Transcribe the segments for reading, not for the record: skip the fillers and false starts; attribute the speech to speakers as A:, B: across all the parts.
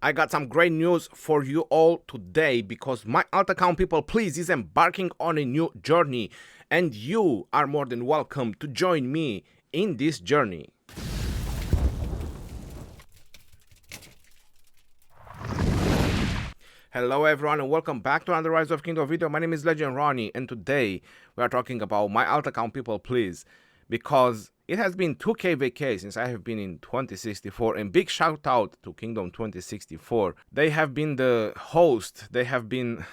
A: I got some great news for you all today because my alt account people please is embarking on a new journey and you are more than welcome to join me in this journey. Hello everyone and welcome back to another Rise of Kingdom video. My name is Legend Ronnie and today we are talking about my alt account people please because it has been 2k vacay since I have been in 2064, and big shout out to Kingdom 2064. They have been the host, they have been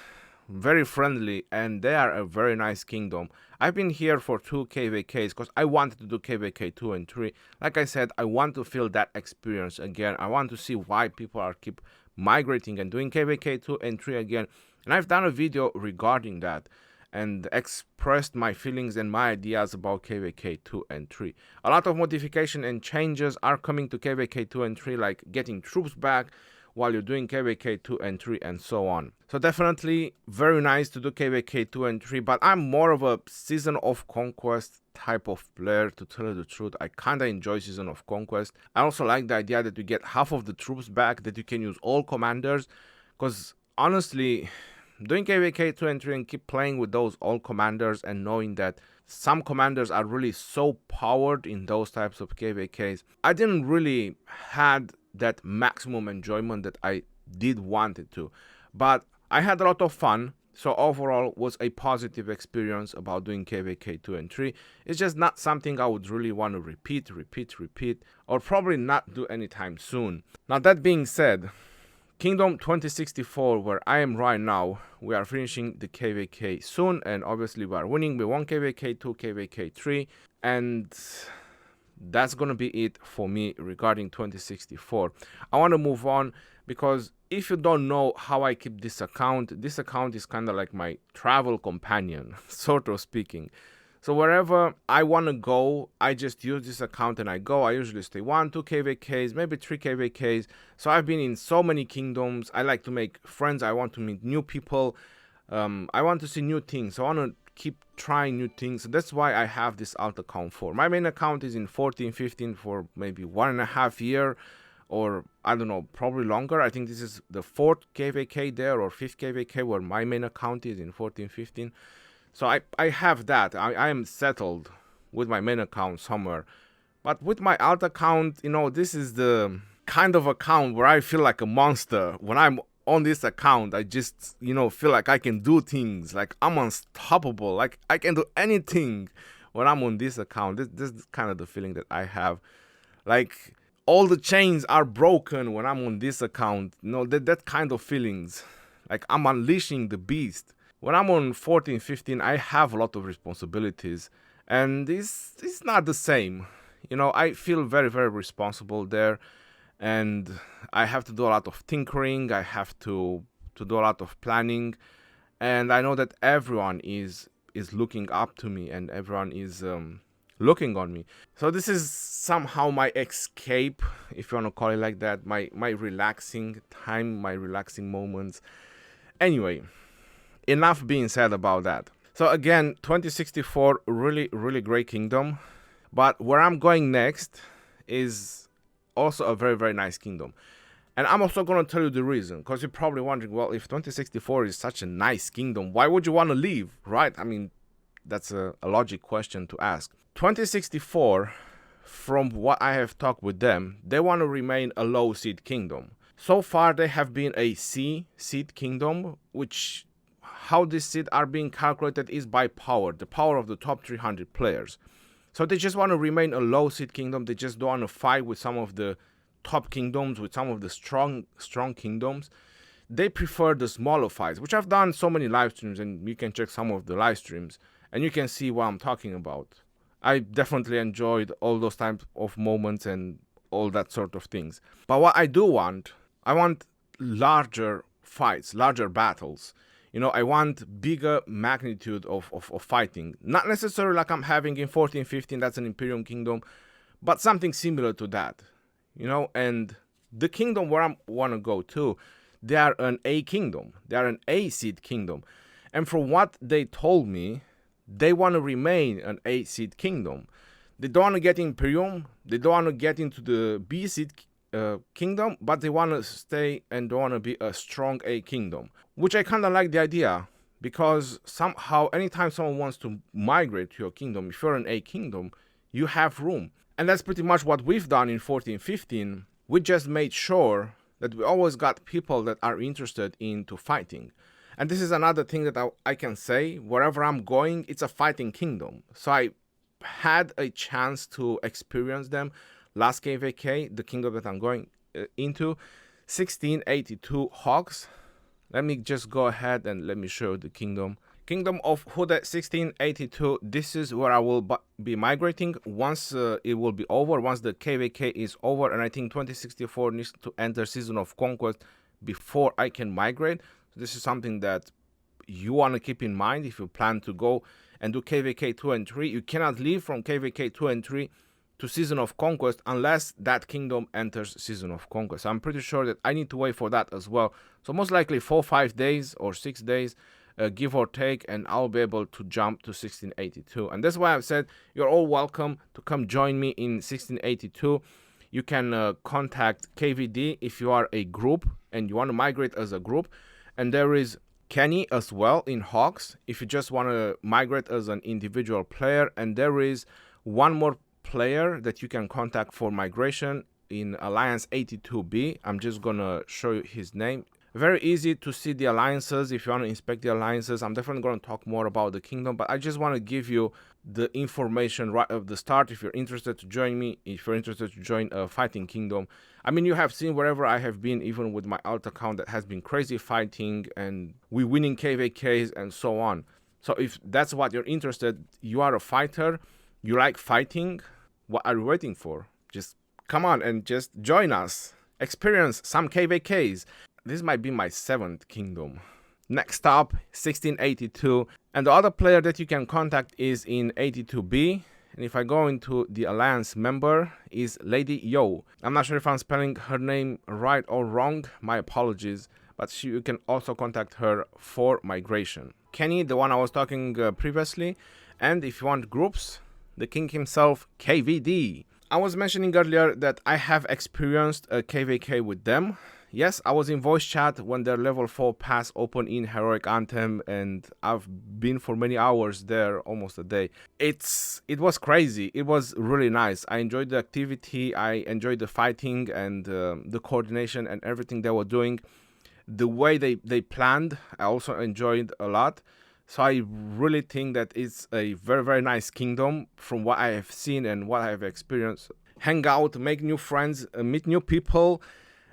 A: very friendly, and they are a very nice kingdom. I've been here for 2k vacays because I wanted to do kvk 2 and 3. Like I said, I want to feel that experience again. I want to see why people are keep migrating and doing kvk 2 and 3 again, and I've done a video regarding that and expressed my feelings and my ideas about kvk 2 and 3. A lot of modification and changes are coming to kvk 2 and 3, like getting troops back while you're doing kvk 2 and 3 and so on. So definitely very nice to do kvk 2 and 3, but I'm more of a Season of Conquest type of player, to tell you the truth. I kinda enjoy Season of Conquest. I also like the idea that you get half of the troops back, that you can use all commanders, because honestly, doing kvk 2 and 3 and keep playing with those all commanders and knowing that some commanders are really so powered in those types of kvks, I didn't really had that maximum enjoyment that I did wanted to, but I had a lot of fun. So overall was a positive experience about doing kvk 2 and 3. It's just not something I would really want to repeat, or probably not do anytime soon. Now that being said, Kingdom 2064, where I am right now, we are finishing the kvk soon, and obviously we are winning. We won kvk 2, kvk 3, and that's gonna be it for me regarding 2064. I want to move on because if you don't know how I keep this account is kind of like my travel companion, sort of speaking. So wherever I want to go, I just use this account and I go. I usually stay 1-2k vacays, maybe 3k vacays. So I've been in so many kingdoms. I like to make friends. I want to meet new people. I want to see new things. I want to keep trying new things. So that's why I have this alt account for. My main account is in 14-15 for maybe 1.5 years, or I don't know, probably longer. I think this is the 4th kvk there, or 5th kvk where my main account is in 14-15. So I have that. I am settled with my main account somewhere. But with my alt account, you know, this is the kind of account where I feel like a monster. When I'm on this account, I just, you know, feel like I can do things. Like I'm unstoppable. Like I can do anything when I'm on this account. This is kind of the feeling that I have. Like all the chains are broken when I'm on this account. You know, that kind of feelings. Like I'm unleashing the beast. When I'm on 14-15, I have a lot of responsibilities, and it's not the same. You know, I feel very, very responsible there, and I have to do a lot of tinkering. I have to do a lot of planning, and I know that everyone is looking up to me, and everyone is looking on me. So this is somehow my escape, if you want to call it like that, my relaxing time, my relaxing moments. Anyway, enough being said about that. So again, 2064, really, really great kingdom. But where I'm going next is also a very, very nice kingdom. And I'm also going to tell you the reason, because you're probably wondering, well, if 2064 is such a nice kingdom, why would you want to leave, right? I mean, that's a logic question to ask. 2064, from what I have talked with them, they want to remain a low seed kingdom. So far, they have been a C seed kingdom, which how these seeds are being calculated is by power, the power of the top 300 players. So they just want to remain a low seed kingdom. They just don't want to fight with some of the top kingdoms, with some of the strong kingdoms. They prefer the smaller fights, which I've done so many live streams, and you can check some of the live streams and you can see what I'm talking about. I definitely enjoyed all those types of moments and all that sort of things. But what I do want, I want larger fights, larger battles. You know, I want bigger magnitude of fighting. Not necessarily like I'm having in 14-15, that's an Imperium Kingdom, but something similar to that. You know, and the kingdom where I want to go to, they are an A kingdom. They are an A seed kingdom. And from what they told me, they want to remain an A seed kingdom. They don't want to get Imperium. They don't want to get into the B seed kingdom, but they want to stay and don't want to be a strong A kingdom, which I kind of like the idea, because somehow anytime someone wants to migrate to your kingdom, if you're an A kingdom, you have room. And that's pretty much what we've done in 14-15. We just made sure that we always got people that are interested into fighting. And this is another thing that I can say, wherever I'm going, it's a fighting kingdom. So I had a chance to experience them last KVK, the kingdom that I'm going into, 1682 Hawks. Let me just go ahead and let me show you the kingdom. Kingdom of Huda 1682, this is where I will be migrating once it will be over, once the KVK is over, and I think 2064 needs to enter Season of Conquest before I can migrate. So this is something that you want to keep in mind if you plan to go and do KVK 2 and 3. You cannot leave from KVK 2 and 3 to Season of Conquest unless that kingdom enters Season of Conquest. I'm pretty sure that I need to wait for that as well. So most likely 4-5 days or 6 days, give or take, and I'll be able to jump to 1682. And that's why I've said you're all welcome to come join me in 1682. You can contact KVD if you are a group and you want to migrate as a group. And there is Kenny as well in Hawks if you just want to migrate as an individual player. And there is one more player that you can contact for migration in Alliance 82B. I'm just gonna show you his name. Very easy to see the alliances if you want to inspect the alliances. I'm definitely going to talk more about the kingdom, but I just want to give you the information right at the start if you're interested to join me, if you're interested to join a fighting kingdom. I mean, you have seen wherever I have been, even with my alt account, that has been crazy fighting and we winning KVKs and so on. So if that's what you're interested, you are a fighter, you like fighting, what are you waiting for? Just come on and just join us. Experience some KVKs. This might be my 7th kingdom. Next up, 1682. And the other player that you can contact is in 82B. And if I go into the Alliance member, is Lady Yo. I'm not sure if I'm spelling her name right or wrong. My apologies. But you can also contact her for migration. Kenny, the one I was talking previously. And if you want groups, the king himself, KVD. I was mentioning earlier that I have experienced a KVK with them. Yes, I was in voice chat when their level 4 pass opened in Heroic Anthem, and I've been for many hours there, almost a day. It was crazy. It was really nice. I enjoyed the activity. I enjoyed the fighting and the coordination and everything they were doing. The way they planned, I also enjoyed a lot. So I really think that it's a very, very nice kingdom from what I have seen and what I have experienced. Hang out, make new friends, meet new people.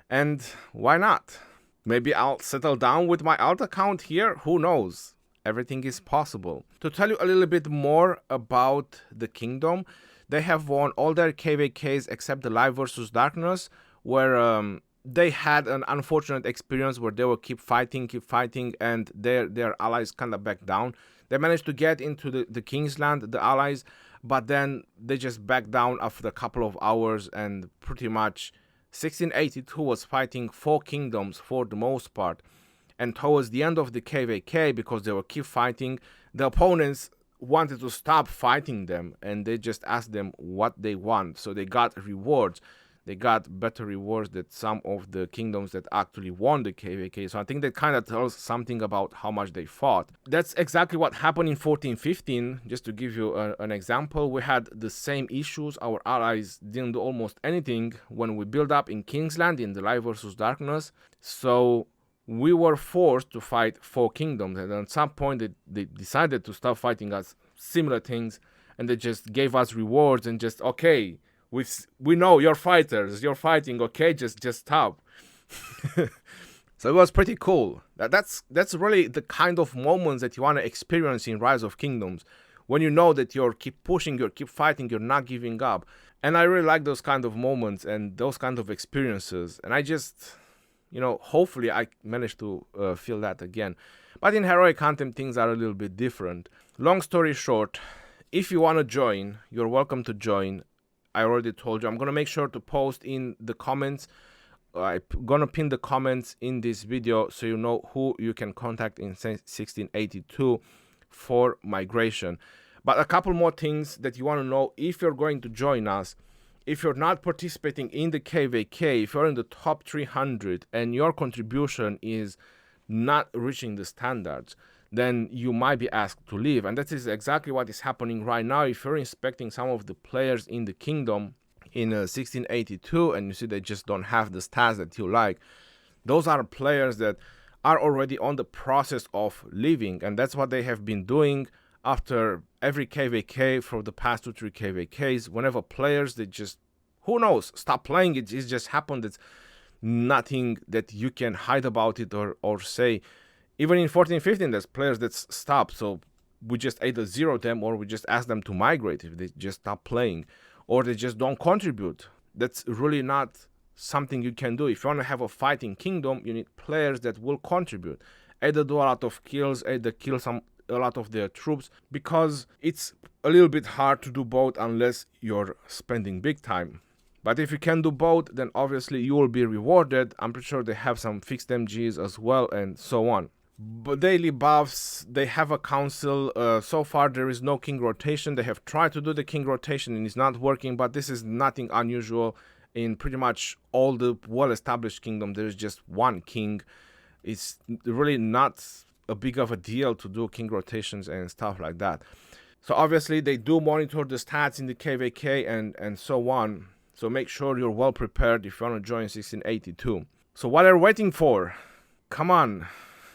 A: And why not? Maybe I'll settle down with my alt account here. Who knows? Everything is possible. To tell you a little bit more about the kingdom, they have won all their KVKs except the Life versus Darkness, where they had an unfortunate experience where they will keep fighting, and their allies kind of back down. They managed to get into the Kingsland, the allies, but then they just backed down after a couple of hours, and pretty much 1682 was fighting 4 kingdoms for the most part. And towards the end of the KVK, because they will keep fighting, the opponents wanted to stop fighting them, and they just asked them what they want. So they got rewards. They got better rewards than some of the kingdoms that actually won the KVK. So I think that kind of tells something about how much they fought. That's exactly what happened in 14-15. Just to give you an example, we had the same issues. Our allies didn't do almost anything when we built up in Kingsland in the Light versus Darkness. So we were forced to fight 4 kingdoms. And at some point, they decided to stop fighting us similar things. And they just gave us rewards and just, okay, we know you're fighters, you're fighting, okay, just stop. So it was pretty cool. That's really the kind of moments that you want to experience in Rise of Kingdoms, when you know that you're keep pushing, you keep fighting, you're not giving up. And I really like those kind of moments and those kind of experiences. And I just, hopefully I manage to feel that again. But in Heroic Anthem, things are a little bit different. Long story short, if you want to join, you're welcome to join. I already told you, I'm going to make sure to post in the comments. I'm going to pin the comments in this video so you know who you can contact in 1682 for migration. But a couple more things that you want to know if you're going to join us if you're not participating in the KVK, if you're in the top 300 and your contribution is not reaching the standards, then you might be asked to leave. And that is exactly what is happening right now. If you're inspecting some of the players in the kingdom in 1682 and you see they just don't have the stats that you like, those are players that are already on the process of leaving, and that's what they have been doing after every KVK for the past 2-3 KVKs. Whenever players, they just, who knows, stop playing, it just happened. It's nothing that you can hide about it or say. Even in 14-15, there's players that stop, so we just either zero them or we just ask them to migrate if they just stop playing, or they just don't contribute. That's really not something you can do. If you want to have a fighting kingdom, you need players that will contribute, either do a lot of kills, either kill a lot of their troops, because it's a little bit hard to do both unless you're spending big time. But if you can do both, then obviously you will be rewarded. I'm pretty sure they have some fixed MGs as well and so on. But daily buffs, they have a council. So far there is no king rotation. They have tried to do the king rotation and it's not working, but this is nothing unusual. In pretty much all the well-established kingdom, there is just one king. It's really not a big of a deal to do king rotations and stuff like that. So obviously they do monitor the stats in the KVK and so on. So make sure you're well prepared if you want to join 1682. So what are you waiting for? Come on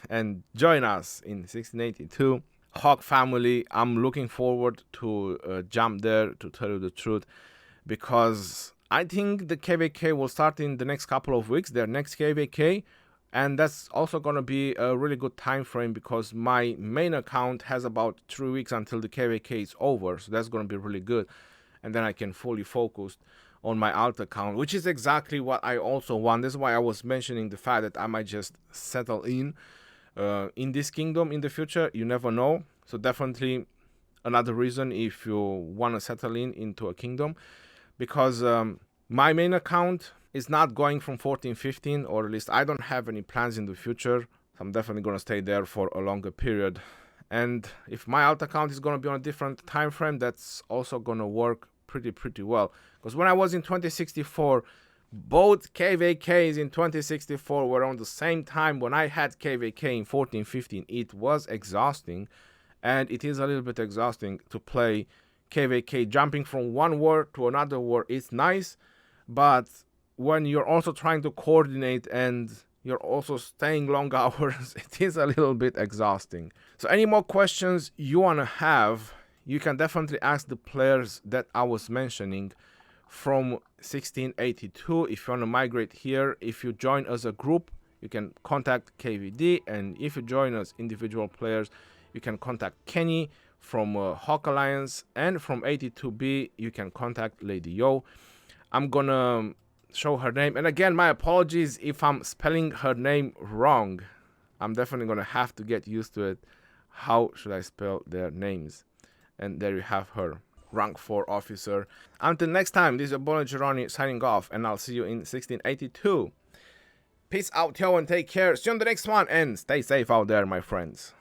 A: and join us in 1682. Hawk family, I'm looking forward to jump there, to tell you the truth, because I think the KVK will start in the next couple of weeks, their next KVK, and that's also going to be a really good time frame because my main account has about 3 weeks until the KVK is over, so that's going to be really good, and then I can fully focus on my alt account, which is exactly what I also want. That's why I was mentioning the fact that I might just settle in this kingdom in the future. You never know, so definitely another reason if you want to settle into a kingdom, because my main account is not going from 14-15, or at least I don't have any plans in the future. So I'm definitely going to stay there for a longer period. And if my alt account is going to be on a different time frame, that's also going to work pretty well. Because when I was in 2064, both KVKs in 2064 were on the same time. When I had KVK in 14-15, it was exhausting, and it is a little bit exhausting to play KVK. Jumping from one war to another war is nice, but when you're also trying to coordinate and you're also staying long hours, it is a little bit exhausting. So any more questions you want to have, you can definitely ask the players that I was mentioning from 1682. If you want to migrate here, if you join as a group, you can contact KVD, and if you join as individual players, you can contact Kenny from Hawk Alliance, and from 82B you can contact Lady Yo. I'm gonna show her name, and again, my apologies if I'm spelling her name wrong. I'm definitely gonna have to get used to it. How should I spell their names? And there you have her, rank 4 officer. Until next time, this is your boy Geroni signing off, and I'll see you in 1682. Peace out, yo, and take care. See you on the next one, and stay safe out there, my friends.